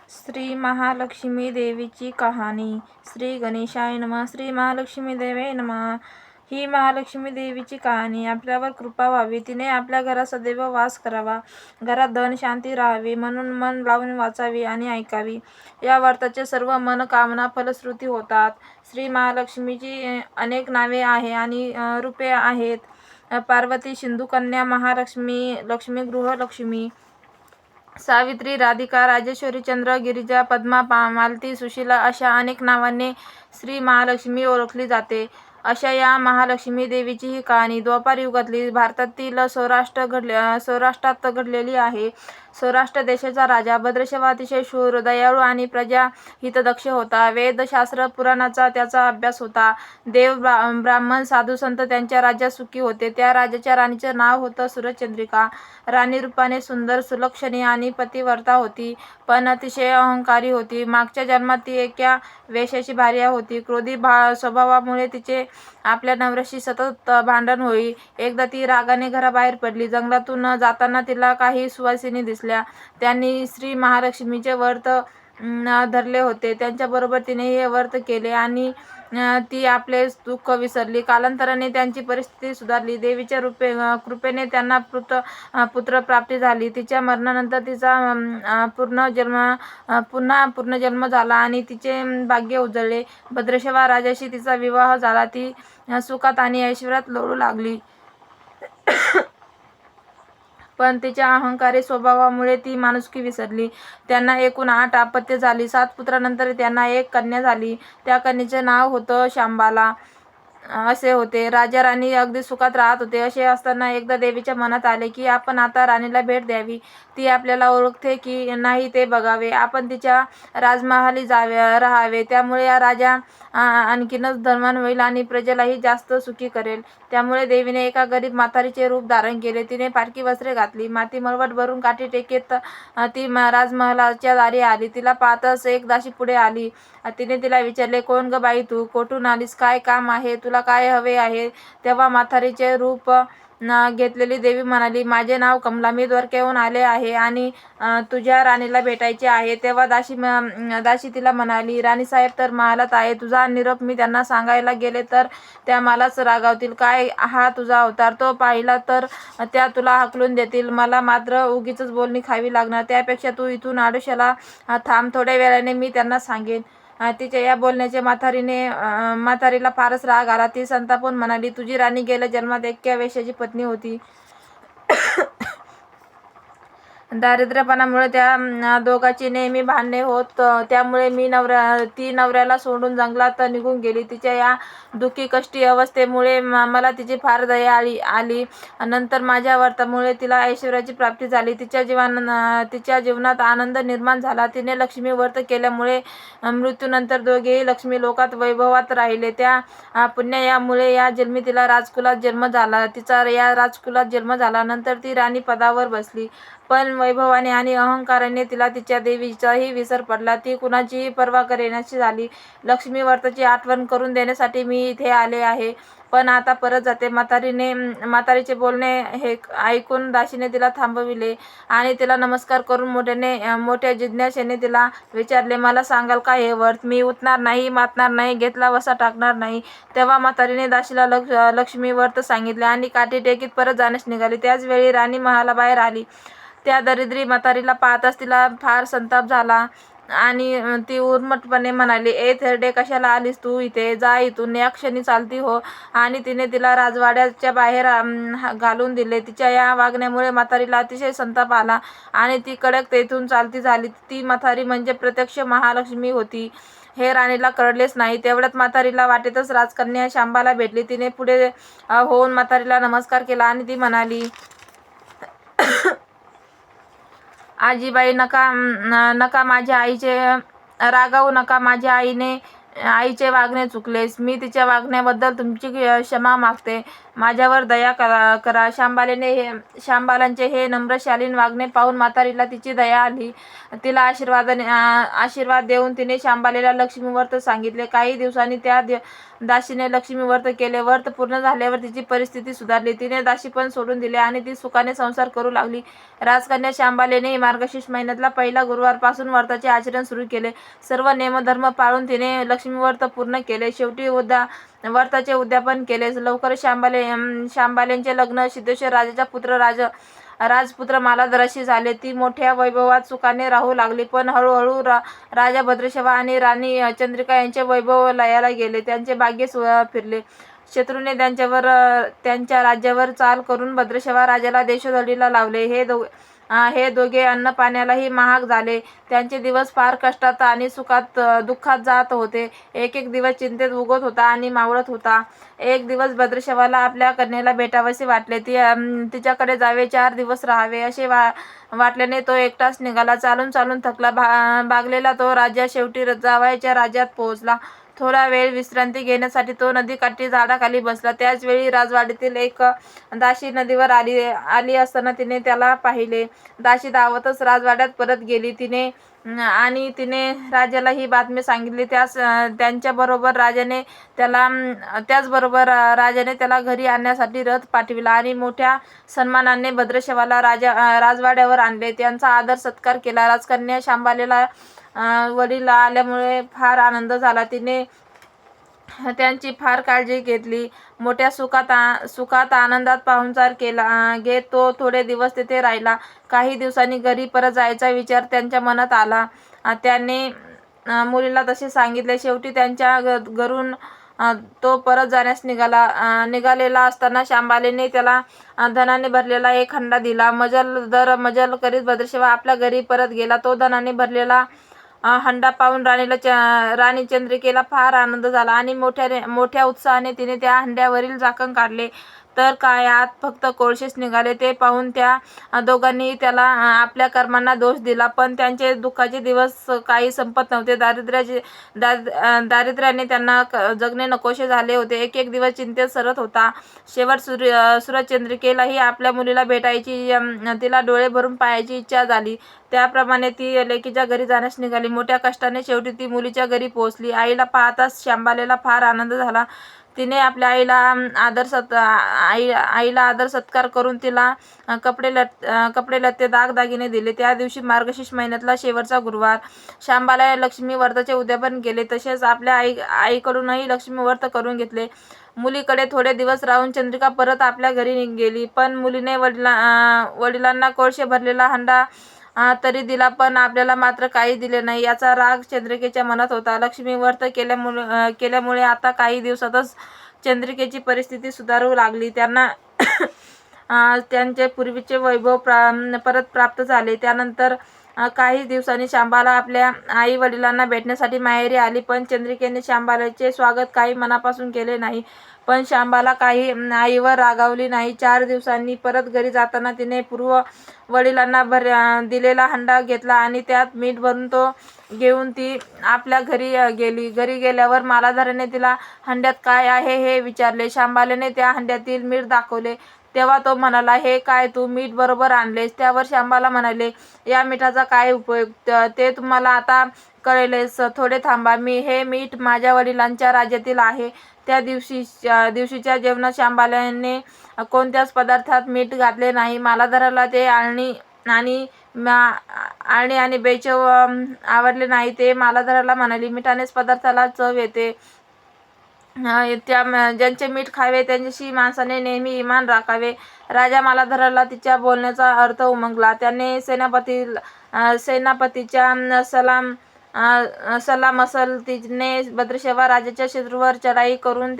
श्री महालक्ष्मी देवीची कहाणी. श्री गणेशाय नमः. श्री महालक्ष्मी देवे नमः. ही महालक्ष्मी देवीची कहाणी. आपल्यावर कृपा व्हावी, तिने आपल्या घरात सदैव वास करावा, घरात धन शांती राहावी म्हणून मन लावून वाचावी आणि ऐकावी. या व्रताचे सर्व मनोकामना फलश्रुती होतात. श्री महालक्ष्मीची अनेक नावे आहे आणि रूपे आहेत. पार्वती, सिंधुकन्या, महालक्ष्मी, लक्ष्मी, गृहलक्ष्मी, सावित्री, राधिका, राजेश्वरी, चंद्र, गिरिजा, पद्मा, मालती, सुशीला अशा अनेक नावांनी श्री महालक्ष्मी ओळखली जाते. अशा या महालक्ष्मी देवीची ही कहाणी द्वापार युगातली भारतातील सौराष्ट्रात घडलेली आहे. सौराष्ट्र देशाचा राजा भद्रशव अतिशय शूर, दयाळू आणि प्रजाहितदक्ष होता. वेदशास्त्र पुराणाचा त्याचा अभ्यास होता. देव, ब्राह्मण, साधू संत त्यांच्या राज्यात सुखी होते. त्या राजाच्या राणीचे नाव होतं सूरजचंद्रिका. राणी रूपाने सुंदर, सुलक्षणी आणि पतिव्रता होती, पण अतिशय अहंकारी होती. मागच्या जन्मात ती एका वेश्याची भार्या होती. क्रोधी स्वभावामुळे तिचे आपल्या नवऱ्याशी सतत भांडण होई. एकदा ती रागाने घराबाहेर पडली. जंगलातून जाताना तिला काही सुवासिनी दिसल्या. त्यांनी श्री महालक्ष्मीचे व्रत धरले होते. त्यांच्याबरोबर तिने हे व्रत केले आणि ती आपले दुःख विसरली. कालांतराने त्यांची परिस्थिती सुधारली. देवीच्या कृपेने त्यांना पुत्रप्राप्ती झाली. तिच्या मरणानंतर तिचा पुन्हा पुनर्जन्म झाला आणि तिचे भाग्य उजळले. भद्रशवा राजाशी तिचा विवाह झाला. ती सुखात आणि ऐश्वर्यात लोळू लागली. पण तिच्या अहंकारी स्वभावामुळे ती माणुसकी विसरली. त्यांना एकूण 8 अपत्ये झाली. 7 पुत्रांनंतर त्यांना एक कन्या झाली. त्या कन्येचे नाव होतं शांबाला असे होते. राजा राणी अगदी सुखात राहत होते. असे असताना एकदा देवीच्या मनात आले की आपण आता राणीला भेट द्यावी. ती आपल्याला ओळखते की नाही ते बघावे. आपण तिच्या राजमहाली राहावे. त्यामुळे या राजा आणखीनच धनवान होईल आणि प्रजेलाही जास्त सुखी करेल. त्यामुळे देवीने एका गरीब म्हातारीचे रूप धारण केले. तिने फाटकी वस्त्रे घातली. माती मळवट भरून काठी टेकीत ती राजमहालाच्या दारी आली. तिला पाहताच एक दासी पुढे आली. तिने तिला विचारले, कोण ग बाई तू? कोठून आलीस? काय काम आहे? तुला काय हवे आहे? तेव्हा म्हातारीचे रूप घेतलेली देवी म्हणाली, माझे नाव कमला. मी द्वारकेहून आले आहे आणि तुझ्या राणीला भेटायचे आहे. तेव्हा दासी तिला म्हणाली, राणीसाहेब तर महालात आहे. तुझा निरोप मी त्यांना सांगायला गेले तर त्या मलाच रागावतील. काय हा तुझा अवतार? तो पाहिला तर त्या तुला हाकलून देतील. मला मात्र उगीच बोलणी खावी लागणार. त्यापेक्षा तू इथून आडोशाला थांब. थोड्या वेळाने मी त्यांना सांगेन. तिच्या या बोलण्याचे म्हातारीला फारच राग आला. ती संतापून म्हणाली, तुझी राणी गेल्या जन्मात एका वेश्याची पत्नी होती. दारिद्र्यपणामुळे त्या दोघांची नेहमी भांडणे होत. त्यामुळे ती नवऱ्याला सोडून जंगलात निघून गेली. तिच्या या दुःखी कष्टी अवस्थेमुळे मला तिची फार दया आली. नंतर माझ्या व्रतामुळे तिला ऐश्वर्याची प्राप्ती झाली. तिच्या जीवनात आनंद निर्माण झाला. तिने लक्ष्मी व्रत केल्यामुळे मृत्यूनंतर दोघेही लक्ष्मी लोकात वैभवात राहिले. त्या पुण्यायामुळे या जन्मी तिला राजकुलात जन्म झाला. तिचा या राजकुलात जन्म झाला. नंतर ती राणी पदावर बसली. पण वैभवाने आणि अहंकाराने तिला तिच्या देवीचाही विसर पडला. ती कुणाचीही पर्वा करेनाशी झाली. लक्ष्मी व्रताची आठवण करून देण्यासाठी मी इथे आले आहे, पण आता परत जाते. म्हातारीचे बोलणे हे ऐकून दासीने तिला थांबविले आणि तिला नमस्कार करून मोठ्या जिज्ञासेने तिला विचारले, मला सांगाल का हे व्रत? मी उठणार नाही, मातणार नाही, घेतला वसा टाकणार नाही. तेव्हा म्हातारीने दासीला लक्ष्मी व्रत सांगितले आणि काठी टेकीत परत जाण्यास निघाली. त्याच वेळी राणी महालाबाहेर आली. त्या दरिद्री म्हातारीला पाहताच तिला फार संताप झाला आणि ती उर्मटपणे म्हणाली, ए थेरडे, कशाला आलीस तू इथे? जा इथून, या क्षणी चालती हो. आणि तिने तिला राजवाड्याच्या बाहेर घालून दिले. तिच्या या वागण्यामुळे म्हातारीला अतिशय संताप आला आणि ती कडक तेथून चालती झाली. ती म्हातारी म्हणजे प्रत्यक्ष महालक्ष्मी होती हे राणीला कळलेच नाही. तेवढ्यात म्हातारीला वाटेतच राजकन्या शांबाला भेटली. तिने पुढे होऊन म्हातारीला नमस्कार केला आणि ती म्हणाली, आजीबाई, नका माझ्या आईचे रागावू नका. माझ्या आईचे वागणे चुकलेस. मी तिच्या वागण्याबद्दल तुमची क्षमा मागते. माझ्यावर दया करा. शांबालांचे हे नम्र शालीन वागणे पाहून म्हातारीला तिची दया आली. तिला आशीर्वाद देऊन तिने शांबालेला लक्ष्मी व्रत सांगितले. काही दिवसांनी त्या दासीने लक्ष्मी व्रत केले. व्रत पूर्ण झाल्यावर तिची परिस्थिती सुधारली. तिने दासीपण सोडून दिले आणि ती सुखाने संसार करू लागली. राजकन्या शांबालेनेही मार्गशीर्ष महिन्यातला पहिला गुरुवारपासून व्रताचे आचरण सुरू केले. सर्व नियमधर्म पाळून तिने लक्ष्मी व्रत पूर्ण केले. शेवटी व्रताचे उद्यापन केले. लवकरच शांबालेंचे लग्न सिद्धेश्वर राजाचा पुत्र राजपुत्र मालाधराशी झाले. ती मोठ्या वैभवात सुखाने राहू लागली. पण हळूहळू राजा भद्रशवा आणि राणी चंद्रिका यांचे वैभव लयाला गेले. त्यांचे भाग्य फिरले. शत्रूने त्यांच्या राज्यावर चाल करून भद्रशवा राजाला देशोधडीला लावले. हे दोघे अन्न पाण्यालाही महाग झाले. त्यांचे दिवस फार कष्टात आणि दुःखात जात होते. एक दिवस चिंतेत उगवत होता आणि मावळत होता. एक दिवस भद्रशवाला आपल्या कन्येला भेटावेसे वाटले. तिच्याकडे जावे, 4 दिवस राहावे असे वाटल्याने तो एकटाच निघाला. चालून चालून थकला भागलेला तो राजा शेवटी जावयाच्या राज्यात पोहोचला. थोडा वेळ विश्रांती घेण्यासाठी तो नदीकाठी झाडाखाली बसला. त्याच वेळी राजवाडीतील एक दासी नदीवर आली असताना तिने त्याला पाहिले. दासी धावतच राजवाड्यात परत गेली. तिने राजाला ही बातमी सांगितली. त्याचबरोबर राजाने त्याला घरी आणण्यासाठी रथ पाठविला आणि मोठ्या सन्मानाने भद्रशवाला राजवाड्यावर आणले. त्यांचा आदर सत्कार केला. राजकन्या शांबालेला वडील आल्यामुळे फार आनंद झाला. तिने त्यांची फार काळजी घेतली. मोठ्या सुखात आनंदात पाहुणचार घेत तो थोडे दिवस तेथे राहिला. काही दिवसांनी घरी परत जायचा विचार त्यांच्या मनात आला. त्याने मुलीला तसे सांगितले. शेवटी त्यांच्या घरून तो परत जाण्यास निघालेला असताना शांबालेने त्याला धनाने भरलेला एक हंडा दिला. मजल करीत भद्रशवा आपल्या घरी परत गेला. तो धनाने भरलेला हंडा पाहून राणी चंद्रिकेला फार आनंद झाला आणि मोठ्या उत्साहाने तिने त्या हंड्यावरील झाकण काढले तर काय आत फक्त कोळसेच निघाले. ते पाहून त्या दोघांनीही त्याला आपल्या कर्मांना दोष दिला. पण त्यांचे दुःखाचे दिवस काही संपत नव्हते. दारिद्र्याने त्यांना जगणे नकोसे झाले होते. एक दिवस चिंतेत सरत होता. शेवट सूरजचंद्रिकेलाही आपल्या मुलीला भेटायची, तिला डोळे भरून पाहायची इच्छा झाली. त्याप्रमाणे ती लेकीच्या घरी जाण्यास निघाली. मोठ्या कष्टाने शेवटी ती मुलीच्या घरी पोहोचली. आईला पाहताच शांबालेला फार आनंद झाला. तिने आपल्या आईला आदर सत्कार करून तिला कपडे लत्ते दागिने दिले. त्या दिवशी मार्गशीर्ष महिन्यातला शेवटचा गुरुवार. शांबाला लक्ष्मी व्रताचे उद्यापन केले. तसेच आपल्या आईकडूनही लक्ष्मी व्रत करून घेतले. मुलीकडे थोडे दिवस राहून चंद्रिका परत आपल्या घरी गेली. पण मुलीने वडिलांना कोळसे भरलेला हंडा तरी दिला, पण आपल्याला मात्र काही दिले नाही. याचा राग चंद्रिकेच्या मनात होता. लक्ष्मी व्रत केल्यामुळे आता काही दिवसातच चंद्रिकेची परिस्थिती सुधारू लागली. त्यांना त्यांचे पूर्वीचे वैभव परत प्राप्त झाले. त्यानंतर काही दिवसांनी शांबाला आपल्या आई वडिलांना भेटण्यासाठी माहेरी आली. पण चंद्रिकेने शांबालाचे स्वागत काही मनापासून केले नाही. पण शांबाला काही आईवर रागावली नाही. 4 दिवसांनी परत घरी जाताना तिने पूर्व वडिलांना दिलेला हंडा घेतला आणि त्यात मीठ भरून तो घेऊन ती आपल्या घरी गेली. घरी गेल्यावर मालाधाराने तिला हंड्यात काय आहे हे विचारले. शांबालेने त्या हंड्यातील मीठ दाखवले. तेव्हा तो म्हणाला, हे काय, तू मीठ बरोबर आणलेस? त्यावर शांबाला म्हणाले, या मिठाचा काय उपयोग ते तुम्हाला आता कळेलच. थोडे थांबा. हे मीठ माझ्या वडिलांच्या राज्यातील आहे. त्या दिवशीच्या जेवणात शांबाल्याने कोणत्याच पदार्थात मीठ घातले नाही. मालाधाराला ते आळणी आणि बेचव आवडले नाही. ते मालाधाराला म्हणाली, मिठानेच पदार्थाला चव येते. ज्यांचे मीठ खावे त्यांच्याशी माणसाने नेहमी इमान राखावे. राजा मालाधाराला तिच्या बोलण्याचा अर्थ उमगला. त्याने सेनापतीच्या सल्लामसलतीने भद्रशवा राजाच्या शत्रूवर चढाई करून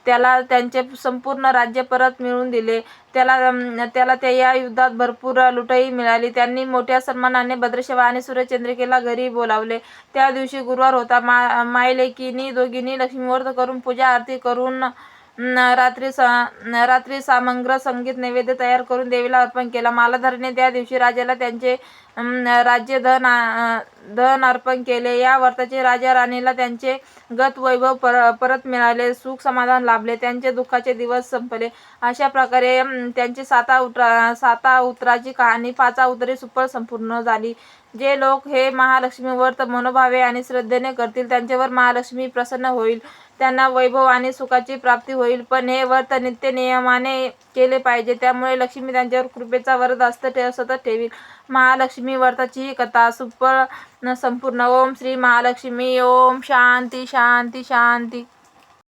त्याला त्यांचे संपूर्ण राज्य परत मिळवून दिले. त्याला या युद्धात भरपूर लुटही मिळाली. त्यांनी मोठ्या सन्मानाने भद्रशवा आणि सूर्यचंद्रिकेला घरी बोलावले. त्या दिवशी गुरुवार होता. मायलेकींनी दोघींनी लक्ष्मीव्रत करून पूजा आरती करून रात्री सामग्र संगीत नैवेद्य तयार करून देवीला अर्पण केला. मालाधाराने त्या दिवशी राजाला त्यांचे धन अर्पण केले. या व्रताचे राजा राणीला त्यांचे गत वैभव परत मिळाले, सुख समाधान लाभले, त्यांचे दुःखाचे दिवस संपले. अशा प्रकारे त्यांची साता उतराची कहाणी 5 उतरे सुपर संपूर्ण झाली. जे लोक हे महालक्ष्मी व्रत मनोभावे आणि श्रद्धेने करतील त्यांच्यावर महालक्ष्मी प्रसन्न होईल, त्यांना वैभव आणि सुखाची प्राप्ती होईल. पण हे व्रत नित्य नियमाने केले पाहिजे, त्यामुळे लक्ष्मी त्यांच्यावर कृपेचा वरदहस्त सतत ठेवील. महालक्ष्मी व्रताची ही कथा संपूर्ण. ओम श्री महालक्ष्मी. ओम शांती शांती शांती.